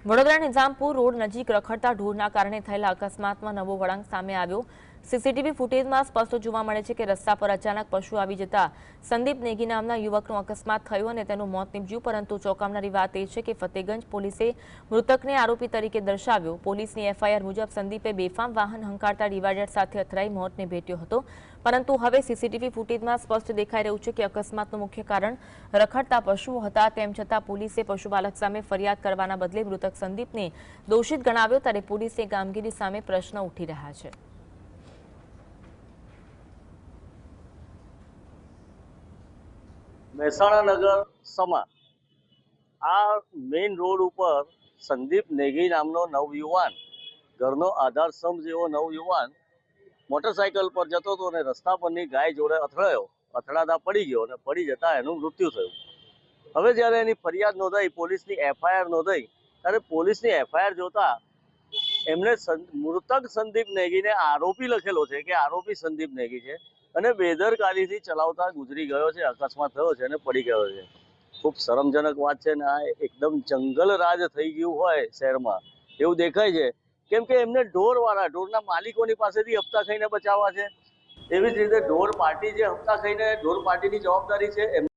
Vadodara નિઝામપુર road નજીક રખડતા ઢોરના કારણે થયેલા અકસ્માતમાં નવો વળાંક સામે આવ્યો। સીસીટીવી ફૂટેજમાં સ્પષ્ટ જોવા મળે છે કે રસ્તા પર અચાનક પશુ આવી જતા સંદીપ નેગી નામના યુવકનો અકસ્માત થયો અને તેનું મોત નીપજ્યું। પરંતુ ચોંકાવનારી વાત એ છે કે ફતેગંજ પોલીસે મૃતકને આરોપી તરીકે દર્શાવ્યો। પોલીસની એફઆઈઆર મુજબ સંદીપે બેફામ વાહન હંકારતા ડિવાઈડર સાથે અથડાઈ મોતને ભેટ્યો હતો। પરંતુ હવે સીસીટીવી ફૂટેજમાં સ્પષ્ટ દેખાઈ રહ્યું છે કે અકસ્માતનું મુખ્ય કારણ રખડતા પશુઓ હતા। તેમ છતાં પોલીસે પશુપાલક સામે ફરિયાદ કરવાના બદલે મૃતક સંદીપને દોષિત ગણાવ્યો, ત્યારે પોલીસની કામગીરી સામે પ્રશ્ન ઉઠી રહ્યા છે। મહેસાણા નગર સમા આ મેઇન રોડ ઉપર સંદીપ નેગી નામનો નવયુવાન, ઘરનો આધાર સ્તંભ જેવો નવયુવાન મોટરસાયકલ પર જતો હતો અને રસ્તા પરની ગાય જોડે અથડાતા પડી ગયો અને પડી જતા એનું મૃત્યુ થયું। હવે જ્યારે એની ફરિયાદ નોંધાઈ, પોલીસની એફઆઈઆર નોંધાઈ, ત્યારે પોલીસની એફઆઈઆર જોતા એમણે મૃતક સંદીપ નેગીને આરોપી લખેલો છે કે આરોપી સંદીપ નેગી છે અને બેદરકારીથી ચલાવતા ગુજરી ગયો છે, અકસ્માત થયો છે અને પડી ગયો છે। ખૂબ શરમજનક વાત છે ને આ એકદમ જંગલ રાજ થઈ ગયું હોય શહેરમાં એવું દેખાય છે, કેમ કે એમને ઢોરના માલિકોની પાસેથી હપ્તા ખાઈને બચાવવા છે। એવી જ રીતે ઢોર પાર્ટી જે હપ્તા ખાઈને ઢોર પાર્ટીની જવાબદારી છે